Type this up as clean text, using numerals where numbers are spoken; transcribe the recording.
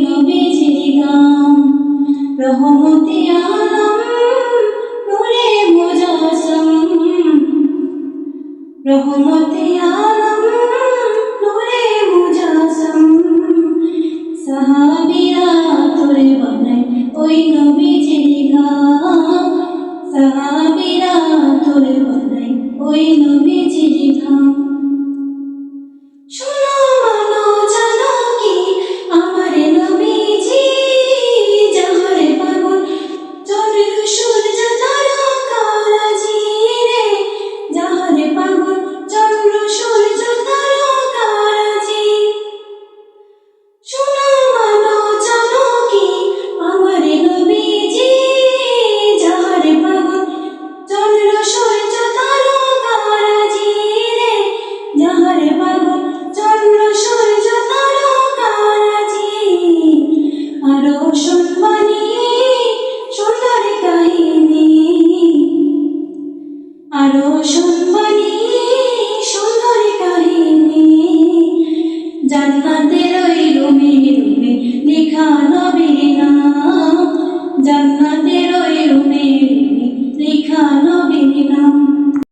নবীজির গান। রহমতে আলম নূরে মুজাসসাম, রহমতে আলম নূরে মুজাসসাম। সাহাবীরা তোরে বানায় ওই নবীজির গান, সাহাবীরা তোরে বানায় ওই নবী